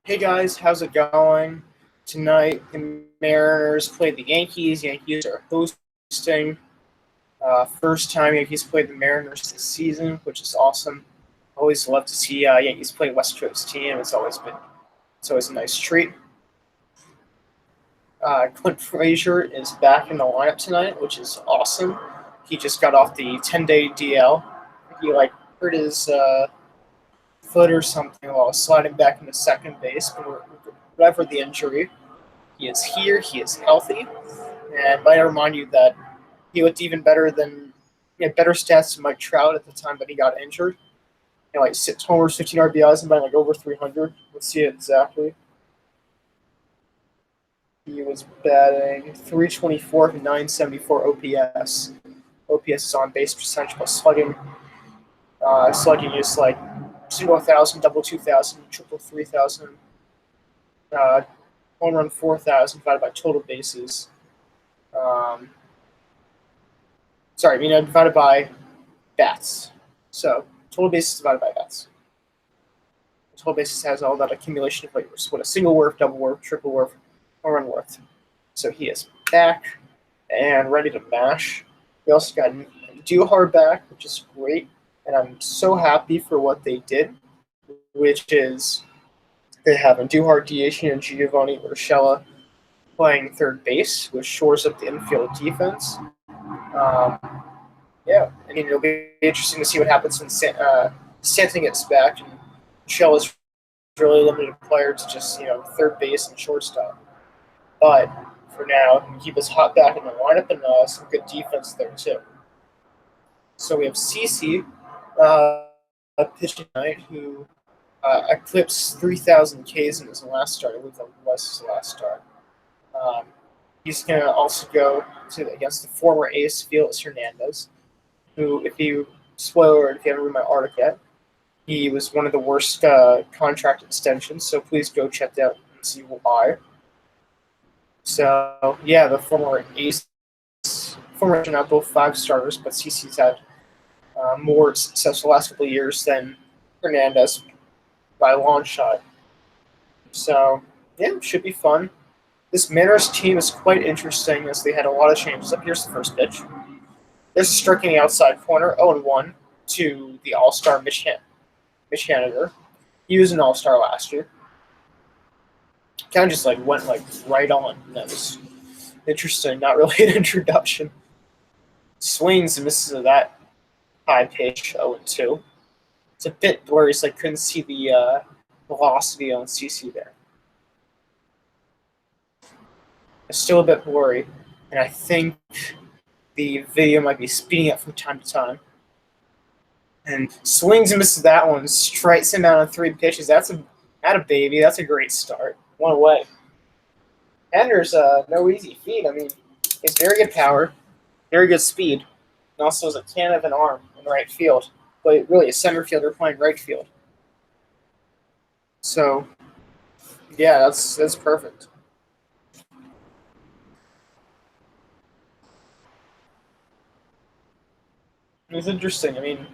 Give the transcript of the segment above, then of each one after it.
Hey guys, how's it going? Tonight, the Mariners played the Yankees. Yankees are hosting. First time Yankees played the Mariners this season, which is awesome. Always love to see Yankees play West Coast team. It's always a nice treat. Clint Frazier is back in the lineup tonight, which is awesome. He just got off the 10-day DL. He hurt his foot or something while sliding back into second base, but whatever the injury, he is here. He is healthy, and might I remind you that he looked even better than he had better stats than Mike Trout at the time that he got injured. Like 6 homers, 15 RBIs, and by over 300. Let's see it exactly. He was batting 324 974 OPS. OPS is on base percentage plus slugging. Slugging is like single 1,000, double 2,000, triple 3,000. Home run 4,000 divided by total bases. Divided by bats. So total bases divided by bats. Total bases has all that accumulation of what a single worth, double worth, triple worth, home run worth. So he is back and ready to mash. We also got Duhar back, which is great, and I'm so happy for what they did, which is they have Duhar, DH, and Giovanni Urshela playing third base, which shores up the infield defense. It'll be interesting to see what happens when Stanton gets back, and Urshela is really limited player to just third base and shortstop. But for now, he can keep us hot back in the lineup and some good defense there too. So we have CC pitching tonight, who eclipsed 3,000 Ks in his last start. I believe that was his last start. He's going to also go against the former ace, Felix Hernandez, who, if you haven't read my article yet, he was one of the worst contract extensions, so please go check that out and see why. So, yeah, the former ace, now both 5 starters, but CC's had more success the last couple of years than Hernandez by a long shot. So, yeah, it should be fun. This Mariners team is quite interesting as they had a lot of changes. Here's the first pitch. There's a strike in the outside corner, 0-1 to the All-Star Mitch Haniger. He was an All-Star last year. Kind of just went right on. And that was interesting. Not really an introduction. Swings and misses of that high pitch, 0-2. It's a bit blurry, so I couldn't see the velocity on CC there. It's still a bit blurry, and I think the video might be speeding up from time to time. And swings and misses that one, strikes him out on 3 pitches. That's a baby. That's a great start. One away. Hender's no easy feat. I mean, he's very good power, very good speed, and also has a can of an arm in right field. But really, a center fielder playing right field. So, yeah, that's perfect. It's interesting. I mean, you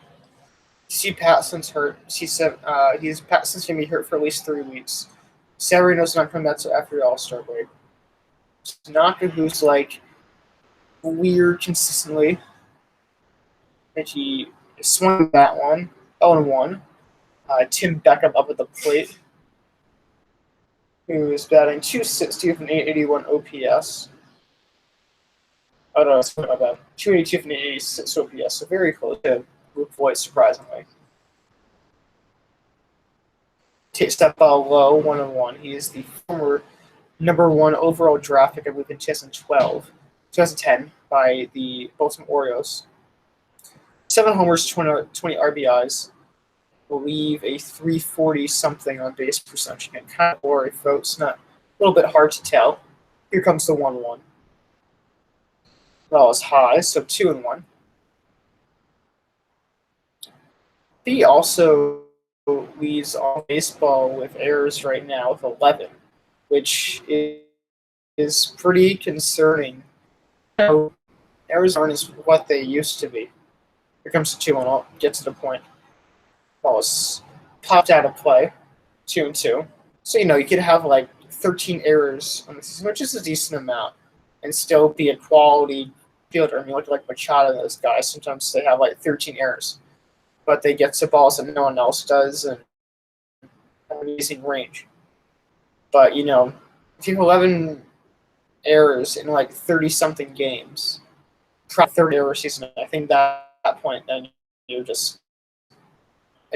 see Patson's hurt. Patson's going to be hurt for at least 3 weeks. Severino's not coming back after the All-Star break. Tanaka, who's weird consistently, and he swung that one, 0-1. Tim Beckham up at the plate, who is batting 260 with an 881 OPS. Oh no, that's not bad. 282 with an 886 OPS, so very close to Luke Voigt, surprisingly. Step ball low, 1-1. He is the former number 1 overall draft pick, I believe, in 2010 by the Baltimore Orioles. 7 homers, 20 RBIs. I believe a 340 something on base percentage. Again, kind of blurry, folks. Not a little bit hard to tell. Here comes the 1-1. Ball is high, so 2-1. He also leads all baseball with errors right now with 11, which is pretty concerning. Errors aren't as what they used to be. Here comes the 2-1. I'll get to the point. Ball is popped out of play. 2-2. So you could have like 13 errors on the season, which is a decent amount, and still be a quality fielder. I mean, look like Machado and those guys. Sometimes they have like 13 errors, but they get to balls that no one else does and have amazing range. But if you have 11 errors in like 30 something games, probably 30 error season, I think that point then you're just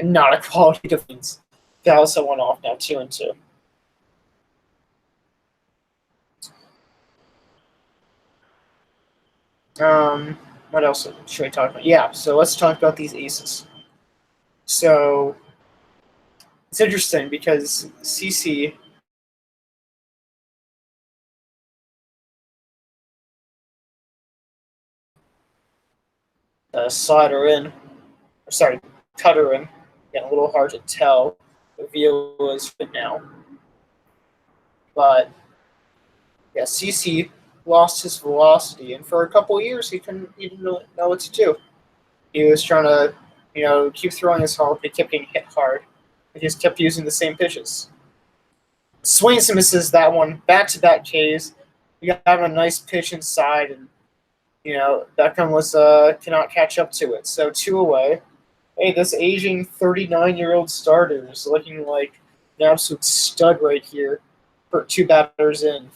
not a quality defense. That also went off now 2-2. What else should we talk about? Yeah, so let's talk about these aces. So it's interesting because CC slider in, or sorry, cutter in. Getting a little hard to tell the view is fit now, but yeah, CC lost his velocity, and for a couple of years he didn't really know what to do. He was trying to keep throwing his hard, but he kept getting hit hard. He just kept using the same pitches. Swings and misses that one. Back-to-back Ks. We got a nice pitch inside, and Beckham was cannot catch up to it. So 2 away. Hey, this aging 39-year-old starter is looking like an absolute stud right here for 2 batters in.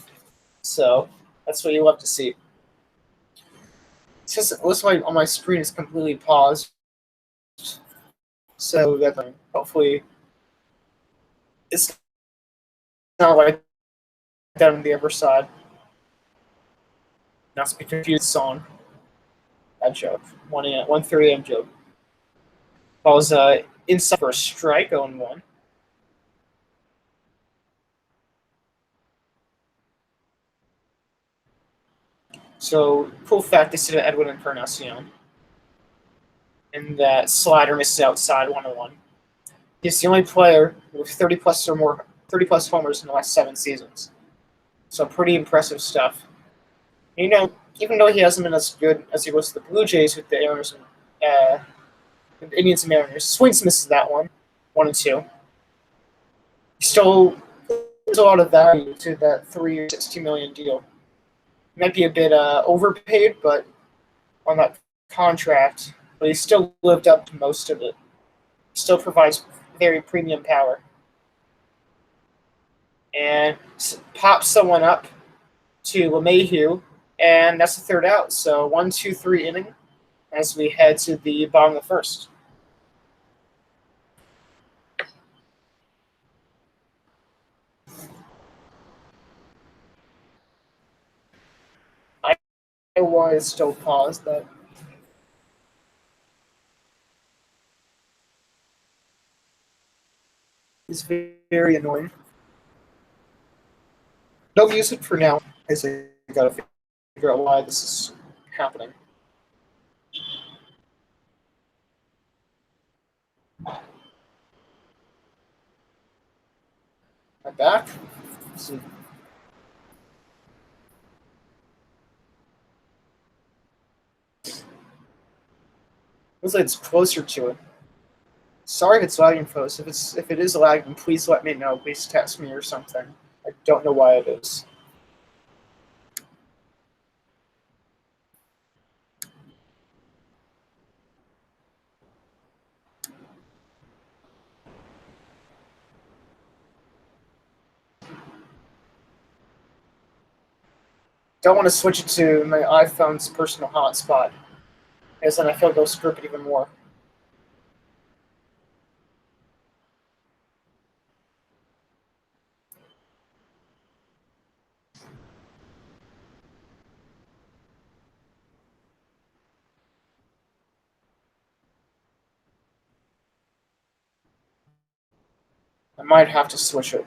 So that's what you love to see. It's just looks like on my screen is completely paused. So that hopefully it's not like that on the other side. Not to be confused song. That joke. 1:30 a.m. joke. I was inside for a strike on one. So cool fact they said Edwin Encarnacion. And that slider misses outside 1-1. He's the only player with 30 plus homers in the last 7 seasons. So pretty impressive stuff. Even though he hasn't been as good as he was with the Blue Jays with the Mariners and Indians and Mariners, Swings misses that one, 1-2. Still, there's a lot of value to that 3-year, $60 million deal. Might be a bit overpaid, but on that contract, but he still lived up to most of it. Still provides very premium power. And pops someone up to LeMahieu, and that's the third out. So 1-2-3 inning as we head to the bottom of the first. I was still paused, but it's very annoying. No music for now, as I gotta figure out why this is happening. I'm back. So, looks like it's closer to it. Sorry if it's lagging, folks. If it is lagging, please let me know. Please text me or something. I don't know why it is. Don't want to switch it to my iPhone's personal hotspot, because then I feel like it'll screw it even more. I might have to switch it.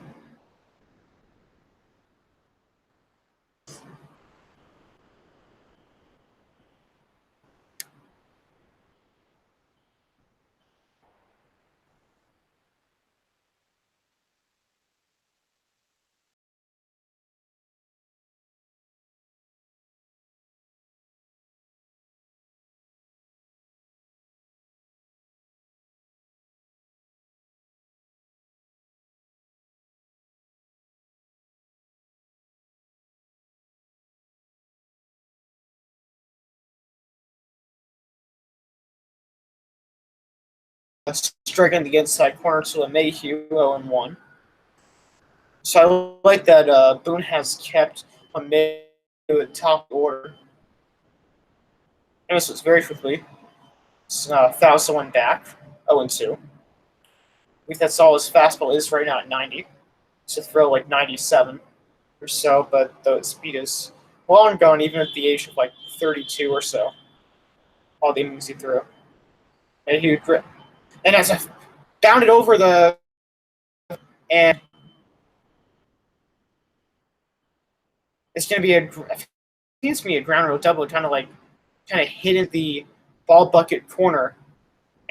striking the inside corner to LeMahieu, 0-1. So I like that Boone has kept LeMahieu at top order. And this was very quickly. Fausto went back, 0-2. I think that's all his fastball is right now at 90. To throw like 97 or so, but the speed is well ongoing even at the age of like 32 or so. All the innings he threw. And he would, and as I bounded over the and it's gonna be a ground rule double, kind of hit in the ball bucket corner.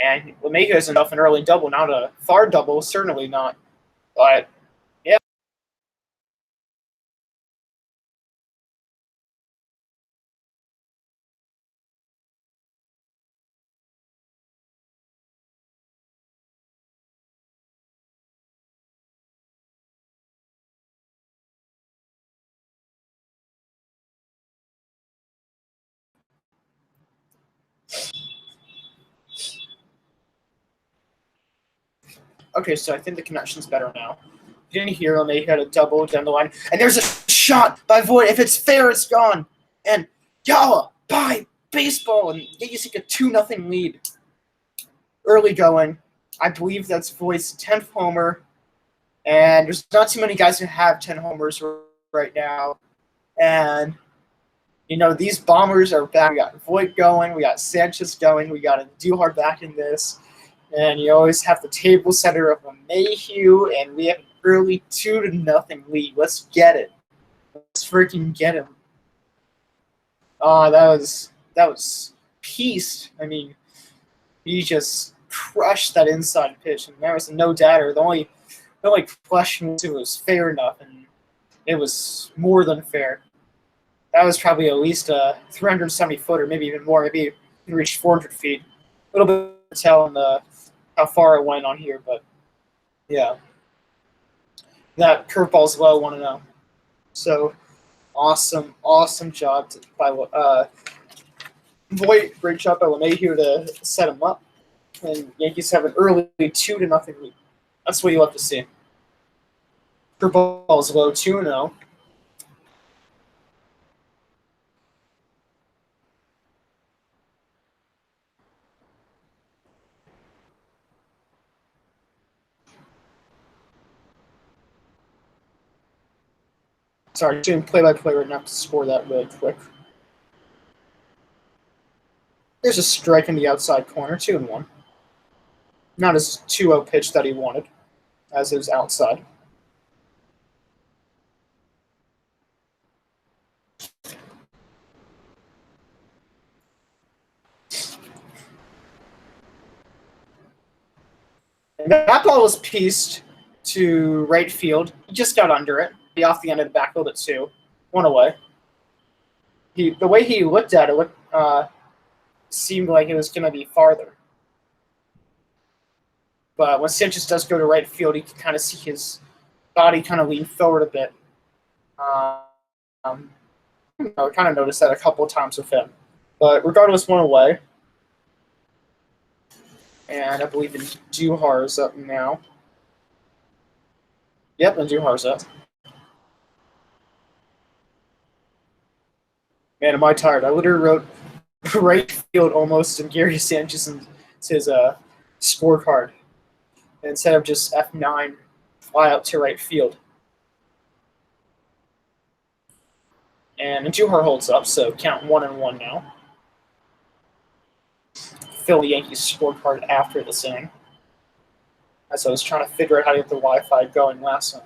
And LeMahieu has enough an early double, not a far double, certainly not. But yeah. Okay, so I think the connection's better now. You didn't hear LeMahieu had a double down the line, and there's a shot by Voigt. If it's fair, it's gone. And Yala by baseball, and Yankees take a 2-0 lead. Early going. I believe that's Voigt's 10th homer, and there's not too many guys who have 10 homers right now. And these bombers are back. We got Voigt going, we got Sanchez going, we got Andujar back in this. And you always have the table setter of LeMahieu, and we have an early 2-0 lead. Let's get it. Let's freaking get him. That was pieced. I mean, he just crushed that inside pitch, and there was no doubter. The only question was it was fair enough, and it was more than fair. That was probably at least a 370 footer, maybe even more. Maybe it reached 400 feet. A little bit to tell on how far it went on here, but yeah. That curveball's low, 1-0. So awesome job by Voigt. Great job by LeMahieu to set him up. And Yankees have an early 2-0 lead. That's what you love to see. Curveball's low, 2-0. Sorry, doing play-by-play right now to score that really quick. There's a strike in the outside corner, 2-1. Not his 2-0 pitch that he wanted, as it was outside. And that ball was pieced to right field. He just got under it. Be off the end of the backfield at 2. 1 away. The way he looked at it seemed like it was going to be farther. But when Sanchez does go to right field, you can kind of see his body kind of lean forward a bit. I kind of noticed that a couple of times with him. But regardless, 1 away. And I believe Andujar is up now. Yep, Andujar's up. Man, am I tired. I literally wrote right field almost in Gary Sanchez's scorecard. And instead of just F9, fly out to right field. And Andujar holds up, so count 1-1 now. Fill the Yankees scorecard after this inning. As I was trying to figure out how to get the Wi-Fi going last time.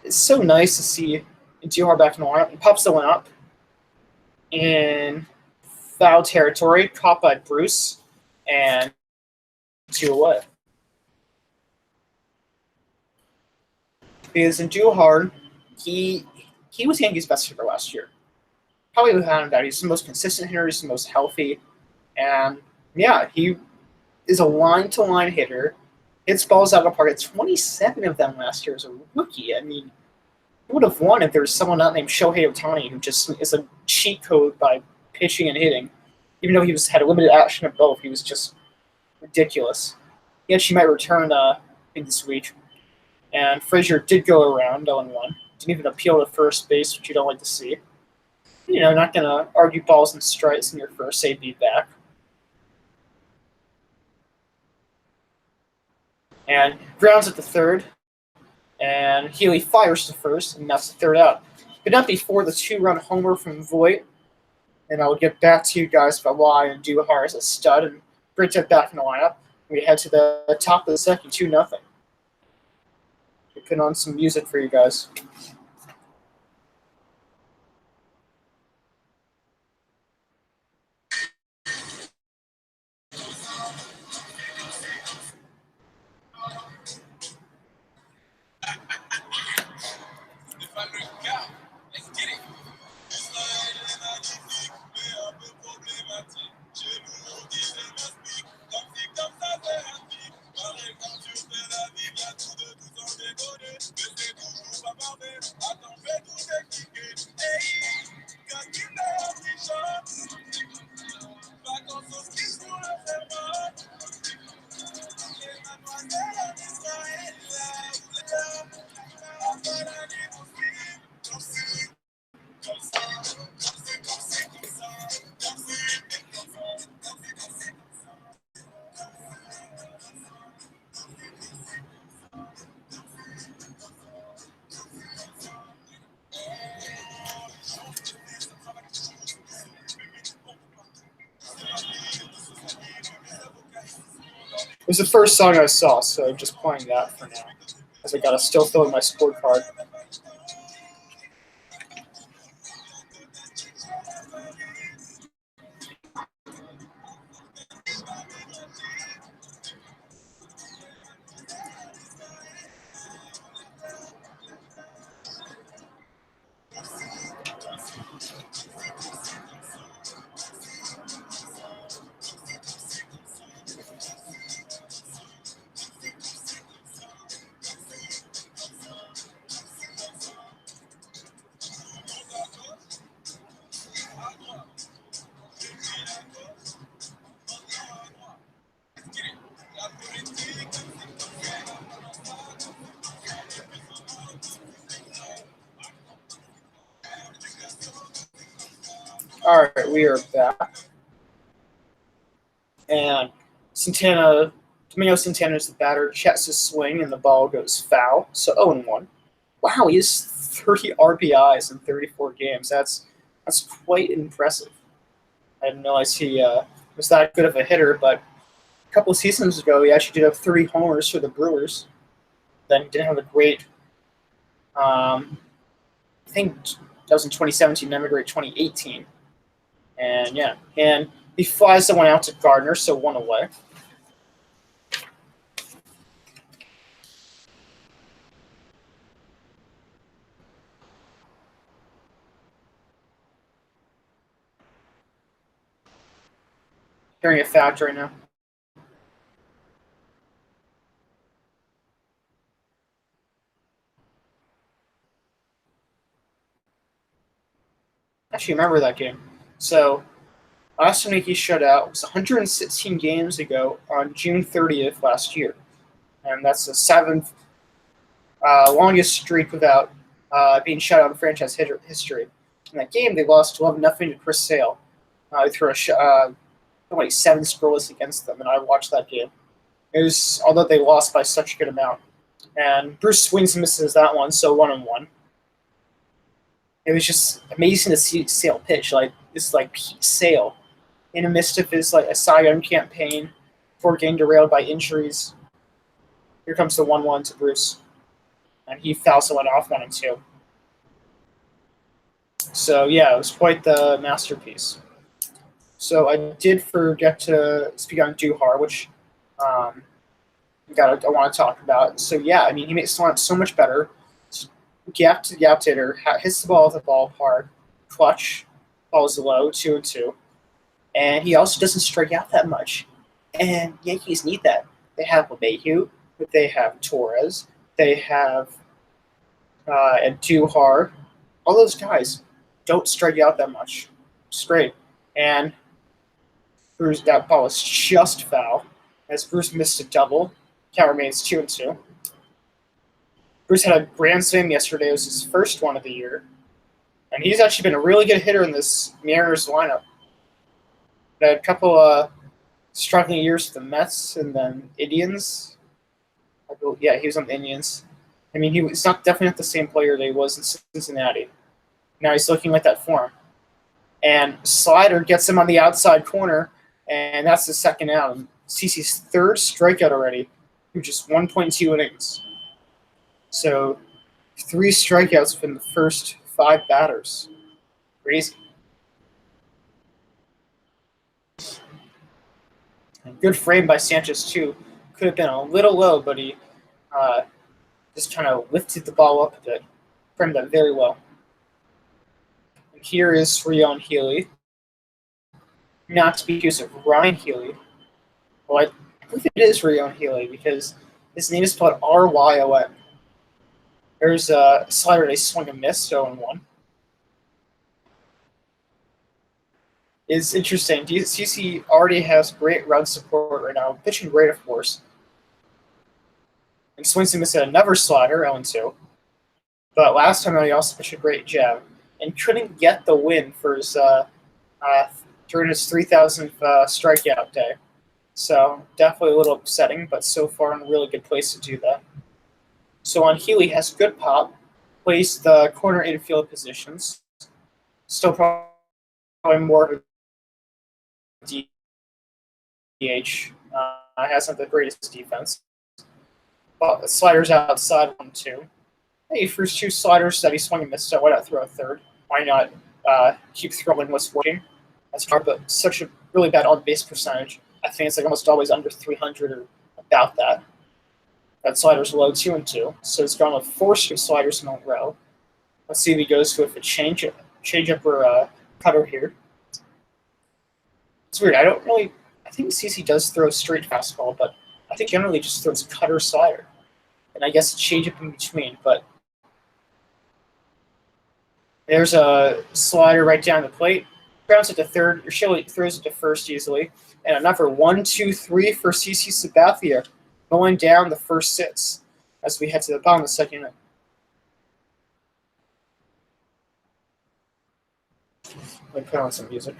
It's so nice to see Andujar back in the lineup. Pupsa went up in foul territory, caught by Bruce, and 2 away. Because Andujar, he was Yankees' best hitter last year. Probably without a doubt. He's the most consistent hitter. He's the most healthy. And, yeah, he is a line-to-line hitter. Hits balls out of the park. It's 27 of them last year as a rookie. I mean, he would have won if there was someone out named Shohei Ohtani who just is a cheat code by pitching and hitting. Even though he was had a limited action at both, he was just ridiculous. Yet she might return in this week. And Frazier did go around 0-1. Didn't even appeal to first base, which you don't like to see. Not going to argue balls and strikes in your first AB back. And grounds at the third. And Healy fires to first, and that's the third out. But not before the 2-run homer from Voigt. And I will get back to you guys about why and Duhar as a stud and bring it back in the lineup. We head to the top of the second, 2-0. We put on some music for you guys. It was the first song I saw, so just playing that for now, as I gotta still fill in my scorecard. All right, we are back. And Domingo Santana is the batter, checks his swing, and the ball goes foul. So 0-1. Wow, he has 30 RBIs in 34 games. That's quite impressive. I didn't realize he was that good of a hitter, but a couple of seasons ago, he actually did have 3 homers for the Brewers. Then he didn't have a great, I think that was in 2017, not a great 2018. And yeah, and he flies the one out to Gardner, so 1 away. Hearing a fact right now. Actually, remember that game. So last time he shut out was 116 games ago on June 30th last year, and that's the 7th longest streak without being shut out in franchise history. In that game, they lost 11-0 to Chris Sale. They threw only 7 scoreless against them, and I watched that game. It was, although they lost by such a good amount, and Bruce swings and misses that one, so 1-1. It was just amazing to see Sale pitch like Pete Sale in the midst of his a Cy Young campaign, before getting derailed by injuries. Here comes the 1-1 to Bruce, and he fouls someone off 1-2. So yeah, it was quite the masterpiece. So I did forget to speak on Duhar, which I want to talk about. So yeah, I mean, he makes the lineup so much better. Gap to gap hitter, hits the ball at the ballpark, clutch, balls low, 2-2, and he also doesn't strike out that much. And Yankees need that. They have LeMahieu, but they have Torres, they have and Duhar. All those guys don't strike out that much. It's great. And Bruce, that ball was just foul. As Bruce missed a double, count remains 2-2. Bruce had a grand slam yesterday. It was his first one of the year. And he's actually been a really good hitter in this Mariners lineup. Had a couple struggling years for the Mets and then Indians. Yeah, he was on the Indians. I mean, he's definitely not the same player that he was in Cincinnati. Now he's looking like that form. And slider gets him on the outside corner, and that's the second out. CeCe's third strikeout already through just 1.2 innings. So 3 strikeouts from the first 5 batters. Crazy. Good frame by Sanchez, too. Could have been a little low, but he just kind of lifted the ball up a bit. Framed that very well. And here is Ryan Healy. Not to be accused of Ryan Healy. Well, I believe it is Ryan Healy because his name is spelled R-Y-O-N. There's a slider they swung and missed, 0-1. It's interesting. CeCe already has great run support right now, pitching great, of course. And swings and missed another slider, 0-2. But last time he also pitched a great jab and couldn't get the win for his during his 3,000th strikeout day. So definitely a little upsetting, but so far in a really good place to do that. So on Healy has good pop, plays the corner infield positions. Still probably more of a DH. Hasn't the greatest defense. But the sliders outside 1-2. Hey, first 2 sliders that he swung and missed, so why not throw a third? Why not keep throwing what's working? That's hard, but such a really bad on-base percentage. I think it's like almost always under 300 or about that. That slider's low, 2-2. So it's gone with 4 straight sliders in a row. Let's see if he goes with a change-up or a cutter here. It's weird. I think CeCe does throw straight fastball, but I think generally just throws cutter slider. And I guess change-up in between, but there's a slider right down the plate. Grounds it to third, or Shelley throws it to first easily. And another 1-2-3 for CeCe Sabathia, going down the first 6 as we head to the bottom of the second inning. Let me put on some music.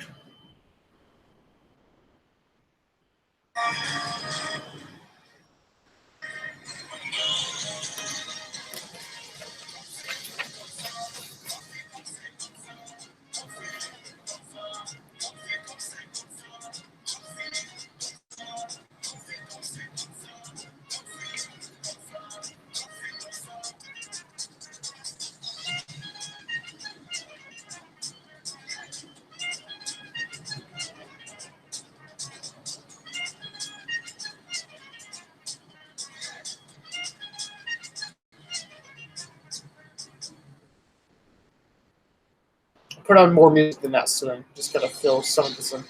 Put on more music than that soon. Just gotta fill some of this in.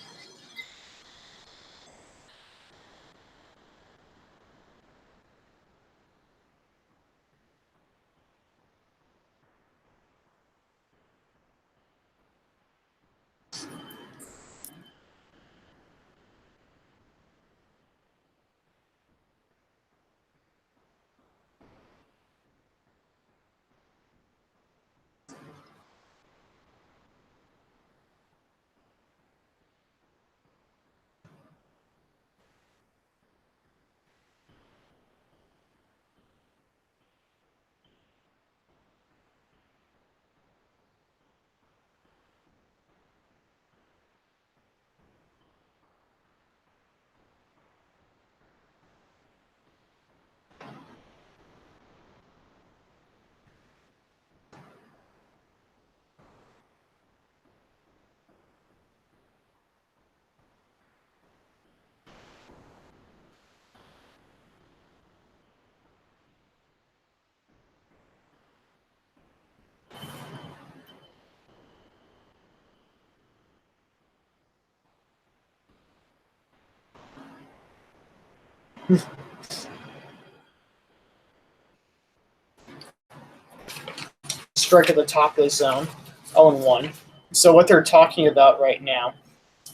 Strike at the top of the zone, 0-1. So what they're talking about right now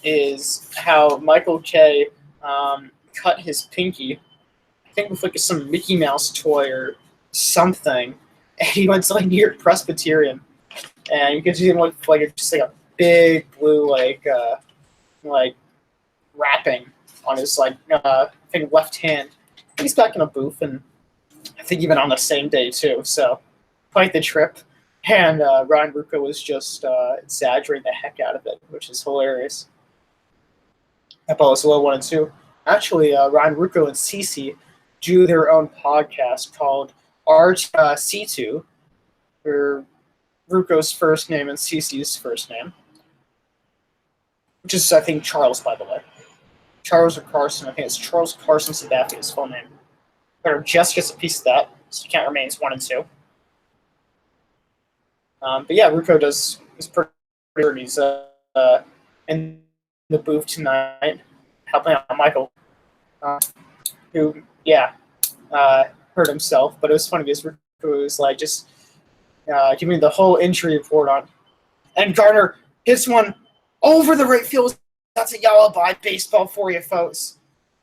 is how Michael K. Cut his pinky, I think with like some Mickey Mouse toy or something, and he went to like New York Presbyterian, and you could see him with like just like a big blue like wrapping on his I think left hand. He's back in a booth, and I think even on the same day too. So quite the trip. And Ryan Ruocco was just exaggerating the heck out of it, which is hilarious. That ball was low 1-2. Actually, Ryan Ruocco and Cece do their own podcast called RC2, or Ruocco's first name and Cece's first name, which is, I think, Charles, by the way. Charles or Carson. I think it's Charles Carson Sadafi, his full name. But Jess gets a piece of that, so he can't remain 1-2. But yeah, Ruocco is pretty good. He's in the booth tonight, helping out Michael, who, hurt himself. But it was funny because Ruocco was like just giving me the whole injury report on. And Garner hits one over the right field. That's a yellow by baseball for you, folks.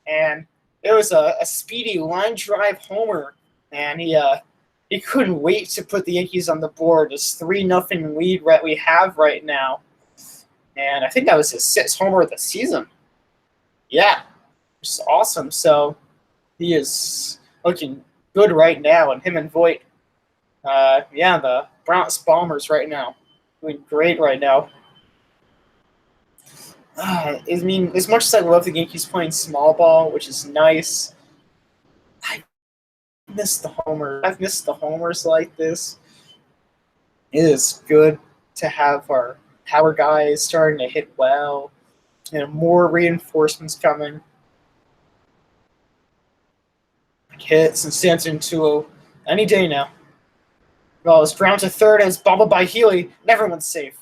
And it was a speedy line drive homer, and he couldn't wait to put the Yankees on the board. This 3-0 lead we have right now. And I think that was his 6th homer of the season. Yeah, which is awesome. So he is looking good right now. And him and Voit, the Bronx Bombers right now, doing great right now. I mean, as much as I love the Yankees playing small ball, which is nice, I miss the homer. I've missed the homers like this. It is good to have our power guys starting to hit well, and more reinforcements coming. Hits and Stanton 2-0 any day now. Well, it's ground to third and it's bobbled by Healy, and everyone's safe.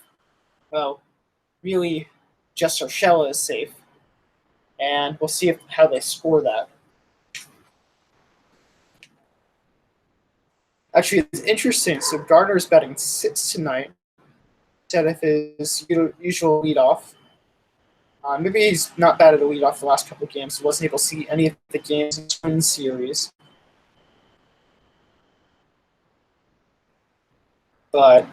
Well, really, just Urshela is safe. And we'll see how they score that. Actually, it's interesting. So Gardner's batting 6 tonight instead of his usual leadoff. Maybe he's not batted a leadoff the last couple of games. He wasn't able to see any of the games in the Twin Series. But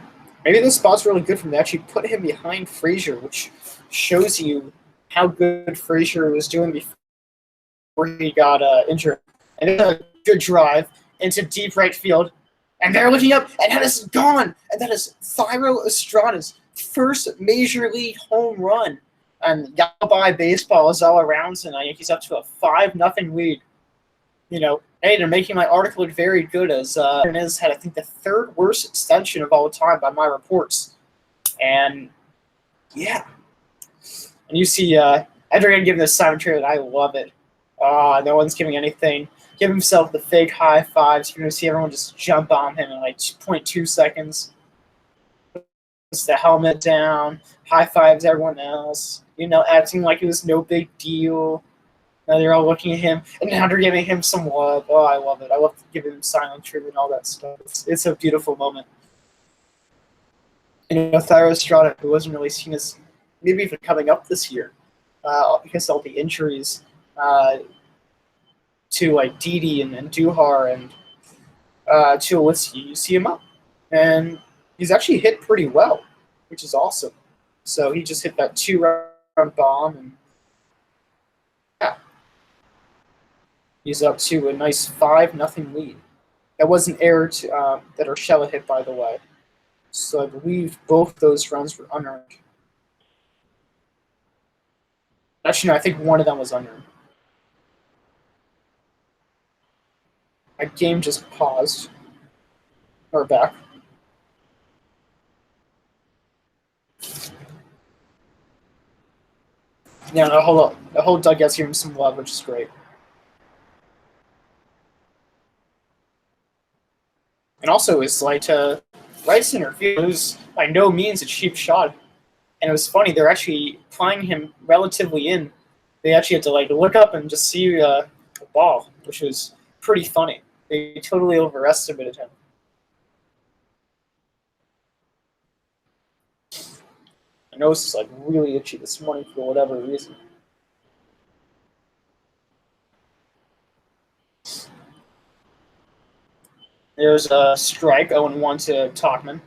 maybe this spot's really good for him to actually put him behind Frazier, which shows you how good Frazier was doing before he got injured. And then a good drive into deep right field. And they're looking up, and that is gone. And that is Thairo Estrada's first major league home run. And by baseball is all around tonight. Yankees up to a 5-0 lead. You know, hey, they're making my article look very good, as Hernandez had, I think, the 3rd worst extension of all time by my reports. And yeah. And you see Edgar giving this Simon trade. I love it. No one's giving anything. Give himself the fake high fives. You're going to see everyone just jump on him in like 0.2 seconds. Puts the helmet down, high fives everyone else, acting like it was no big deal. Now they're all looking at him, and now they're giving him some love. Oh, I love it. I love giving him silent treatment and all that stuff. It's a beautiful moment. And Thairo Estrada, who wasn't really seen as maybe even coming up this year because of all the injuries to like Didi and Duhar and Tulowitzki, you see him up. And he's actually hit pretty well, which is awesome. So he just hit that 2-run bomb, and yeah. He's up to a nice 5-0 lead. That was an error that Urshela hit, by the way. So I believe both those runs were unearned. Actually, no, I think one of them was unearned. My game just paused. Or back. Yeah, the whole dugout's giving him some love, which is great. And also, it's like right center field. It was by no means a cheap shot. And it was funny, they're actually playing him relatively in. They actually had to look up and just see the ball, which was pretty funny. They totally overestimated him. My nose is like really itchy this morning for whatever reason. There's a strike 0-1 to Tauchman.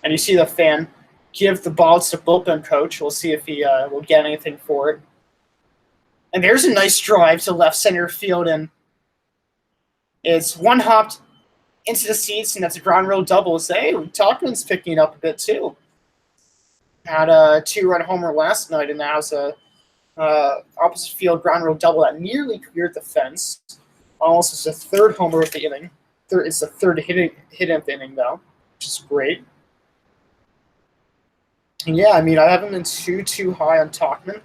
And you see the fan give the ball to the bullpen coach. We'll see if he will get anything for it. And there's a nice drive to left center field, and it's one hopped into the seats, and that's a ground rule double. So, hey, Tauchman's picking it up a bit too. Had a 2-run homer last night, and now it's a opposite field ground rule double that nearly cleared the fence. Almost it's a third homer of the inning. It's the third hit of the inning, though, which is great. And yeah, I mean, I haven't been too high on Tauchman,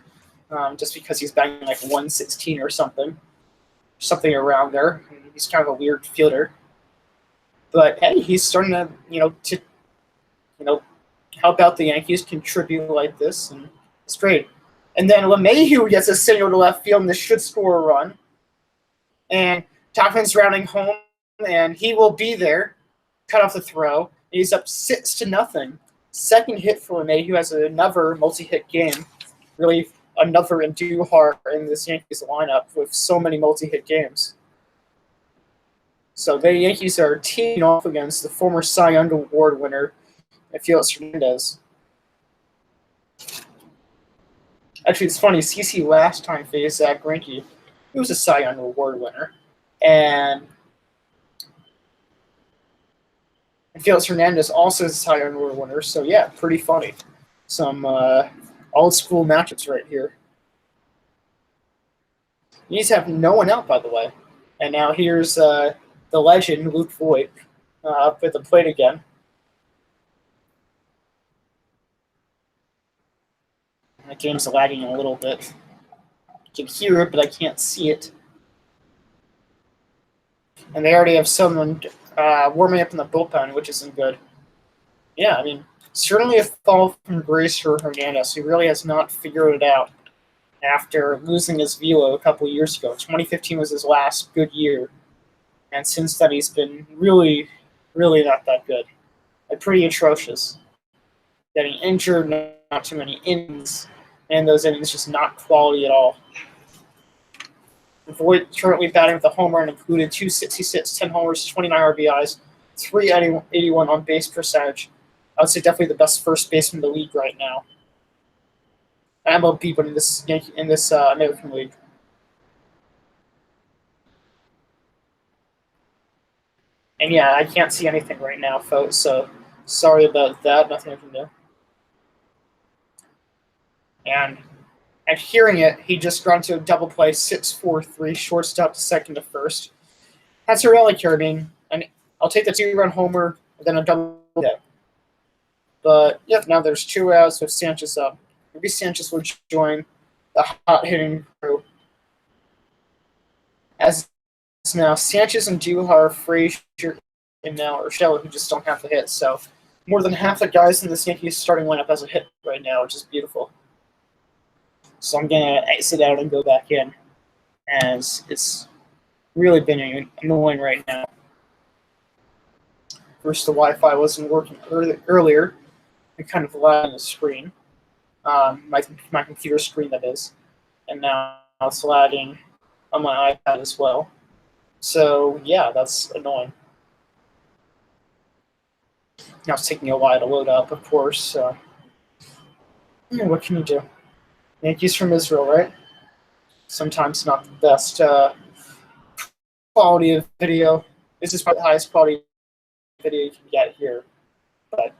just because he's batting like 116 or something around there. He's kind of a weird fielder. But hey, he's starting to, help out the Yankees, contribute like this, and it's great. And then LeMahieu gets a single to left field, and this should score a run. And Tauchman's rounding home, and he will be there. Cut off the throw. He's up 6-0. Second hit for LeMahieu, has another multi-hit game. Really, another Andujar in this Yankees lineup with so many multi-hit games. So the Yankees are teaming off against the former Cy Young Award winner, Felix Hernandez. Actually, it's funny. CC last time faced Zach Greinke. He was a Cy Young Award winner, and Felix Hernandez also is a Cy Young Award winner. So yeah, pretty funny. Some old school matchups right here. These have no one out, by the way, and now here's the legend Luke Voigt up at the plate again. The game's lagging a little bit. I can hear it, but I can't see it. And they already have someone warming up in the bullpen, which isn't good. Yeah, I mean, certainly a fall from grace for Hernandez. He really has not figured it out after losing his velo a couple of years ago. 2015 was his last good year. And since then, he's been really, really not that good. Like, pretty atrocious. Getting injured, not too many innings, and those innings just not quality at all. Voigt currently batting with a home run, included 266, 10 homers, 29 RBIs, 381 on base percentage. I would say definitely the best first baseman in the league right now. MLB, but in this American League. And yeah, I can't see anything right now, folks, so sorry about that. Nothing I can do. And at hearing it, he just got into a double play, 6-4-3, shortstop to second to first. That's a relic here. I mean, and I'll take the 2-run homer, and then a double play. But yeah, now there's 2 outs with Sanchez up. Maybe Sanchez will join the hot hitting crew. As it's now Sanchez and Andujar, Frazier, and now Urshela, who just don't have the hit. So more than half the guys in this Yankees starting lineup has a hit right now, which is beautiful. So I'm going to exit out and go back in, as it's really been annoying right now. First, the Wi-Fi wasn't working earlier. It kind of lagged on the screen, my computer screen, that is. And now it's lagging on my iPad as well. So, yeah, that's annoying. Now it's taking a while to load up, of course. So, what can you do? Yankees from Israel, right? Sometimes not the best quality of video. This is probably the highest quality video you can get here, but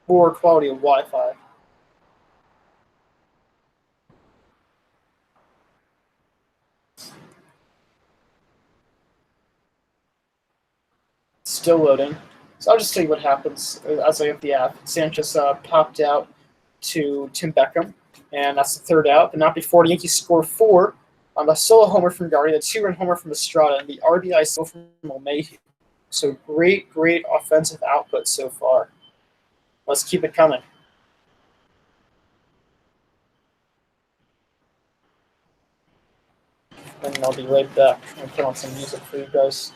poor quality of Wi-Fi. Still loading. So I'll just tell you what happens as I have the app. Sanchez popped out to Tim Beckham, and that's the 3rd out. But not before the Yankees score 4 on the solo homer from Gardy, the 2-run homer from Estrada, and the RBI solo from LeMahieu. So great offensive output so far. Let's keep it coming. And I'll be right back. I'll put on some music for you guys.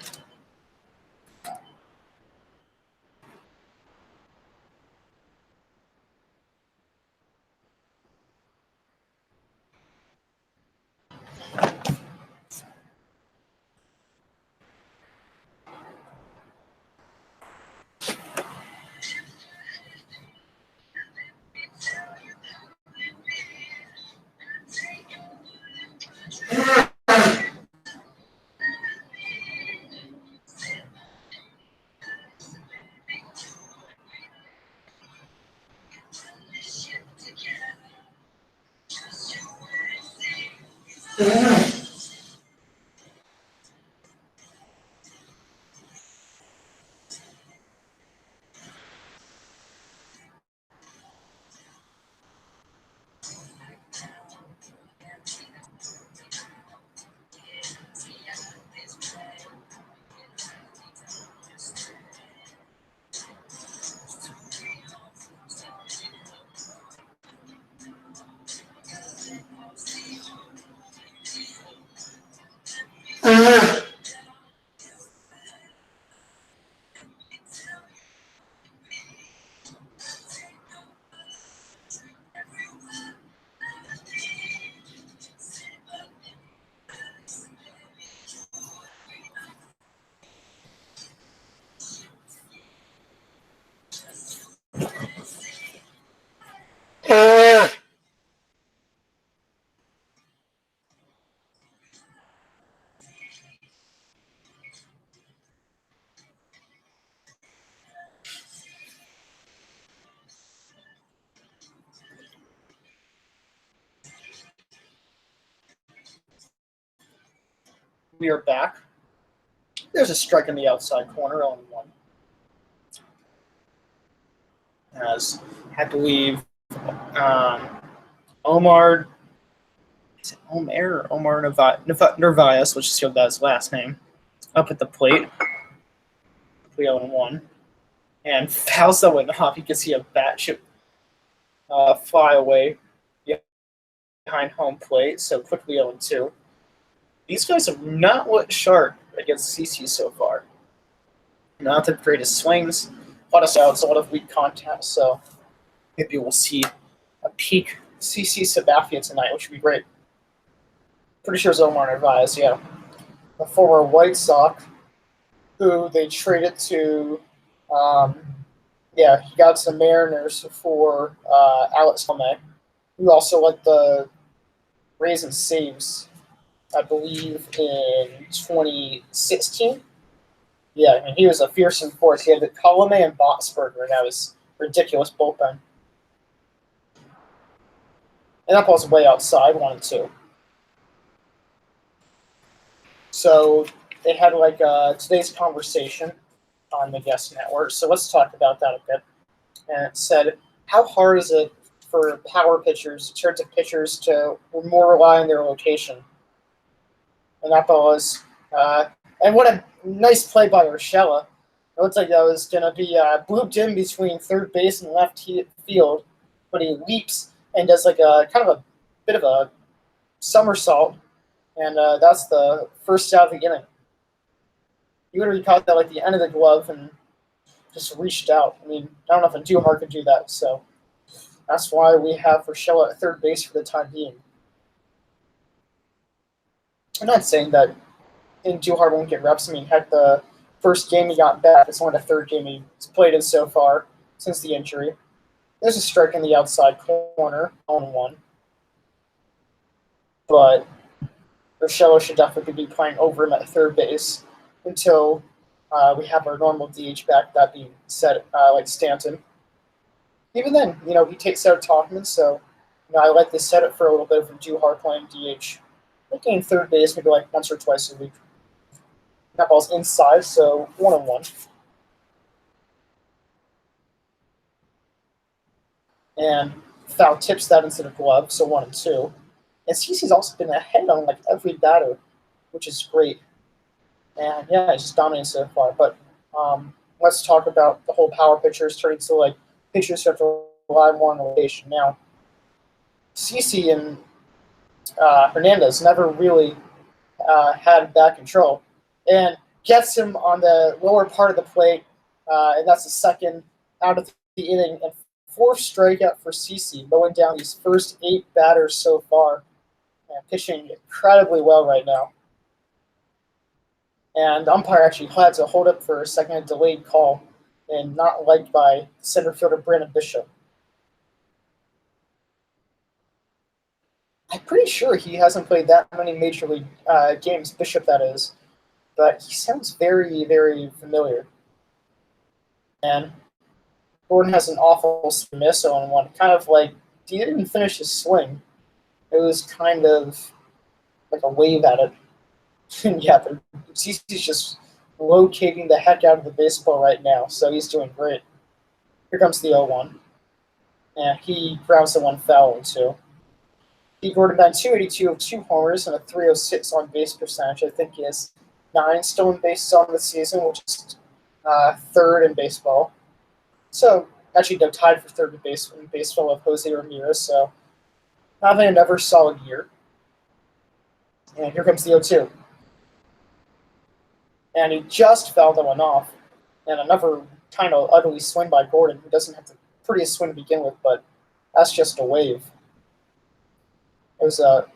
We are back. There's a strike in the outside corner, 0-1. As I believe Omar Narvaez, which is his last name, up at the plate. 0-1. And fouls that one off. You can see a bat chip fly away behind home plate, so quickly 0-2. These guys have not looked sharp against CC so far. Not the greatest swings, a lot of outs, a lot of weak contact, so maybe we'll see a peak CC Sabathia tonight, which would be great. Pretty sure it's Omar Narvaez, yeah. The former White Sox, who they traded to, he got to the Mariners for Alex Tomei, who also led the Rays in saves, I believe, in 2016. Yeah, I mean, he was a fearsome force. He had the Colome and Botsberger, and that was ridiculous bullpen. And that ball's way outside, 1-2. So they had today's conversation on the guest network. So let's talk about that a bit. And it said, how hard is it for power pitchers, in terms of pitchers, to more rely on their location? And that ball was, and what a nice play by Urshela. It looked like that was going to be blooped in between third base and left field, but he leaps and does like a kind of a bit of a somersault, and that's the first out of the inning. He literally caught that like the end of the glove and just reached out. I mean, I don't know if a Duhart could do that, so that's why we have Urshela at third base for the time being. I'm not saying that Duhart won't get reps. I mean, heck, the first game he got back, it's only the third game he's played in so far since the injury. There's a strike in the outside corner, 0-1. But Urshela should definitely be playing over him at third base until we have our normal DH back, that being said, like Stanton. Even then, he takes out Talkman, so I like to set it for a little bit of Duhart playing DH. Looking third base maybe like once or twice a week. That ball's inside, so 1-1. And foul tips that into the glove, so 1-2. And CC's also been ahead on like every batter, which is great. And yeah, he's just dominating so far. But let's talk about the whole power pitchers turning to like pitchers who have to rely more on location. Now, CC and Hernandez never really had that control, and gets him on the lower part of the plate, and that's the second out of the inning, and fourth strikeout for CC, mowing down these first 8 batters so far. pitching incredibly well right now. And the umpire actually had to hold up for a second, a delayed call, and not liked by center fielder Brandon Bishop. I'm pretty sure he hasn't played that many major league games, Bishop that is, but he sounds very, very familiar. And Gordon has an awful miss on one, kind of like he didn't even finish his swing. It was kind of like a wave at it. And yeah, but he's just locating the heck out of the baseball right now, so he's doing great. Here comes the 0-1. And he grounds the one foul too. Pete Gordon got 282 of 2 homers and a 306 on base percentage. I think he has 9 stolen bases on the season, which is third in baseball. So actually, they're tied for third in baseball with Jose Ramirez. So having another solid year. And here comes the 0-2. And he just fouled that one off. And another kind of ugly swing by Gordon, who doesn't have the prettiest swing to begin with, but that's just a wave. It was a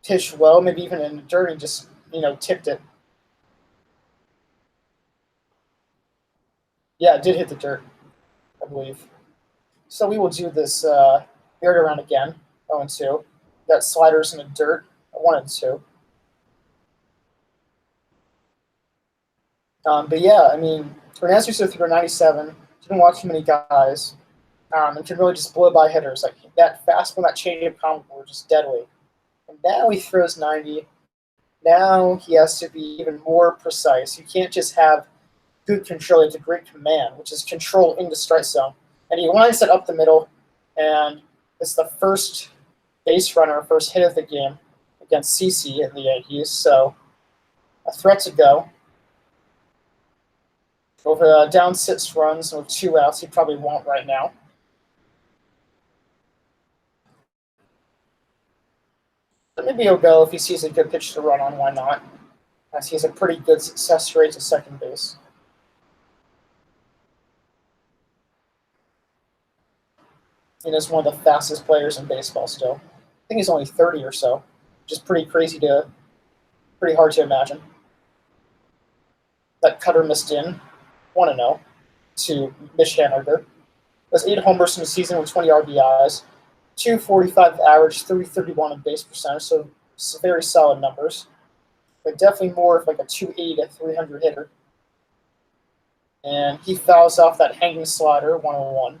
pitch low, maybe even in the dirt, and just, tipped it. Yeah, it did hit the dirt, I believe. So we will do this third round again, 0-2. Got sliders in the dirt, 1-2. But yeah, I mean, Hernandez threw 97. Didn't watch too many guys. And could really just blow by hitters. Like that fastball, that changeup combo were just deadly. And now he throws 90. Now he has to be even more precise. You can't just have good control. It's a great command, which is control in the strike zone. And he lines it up the middle, and it's the first base runner, first hit of the game against CC in the Yankees. So a threat to go. Over down 6 runs with 2 outs, he probably won't right now. But maybe he'll go if he sees a good pitch to run on. Why not? As he has a pretty good success rate to second base. And is one of the fastest players in baseball still. I think he's only 30 or so, which is pretty hard to imagine. That cutter missed in, 1-0 to Mitch Haniger. That's 8 homers in the season with 20 RBIs, 245 average, 331 on base percentage, so very solid numbers. But definitely more of like a 280 to 300 hitter. And he fouls off that hanging slider, 101.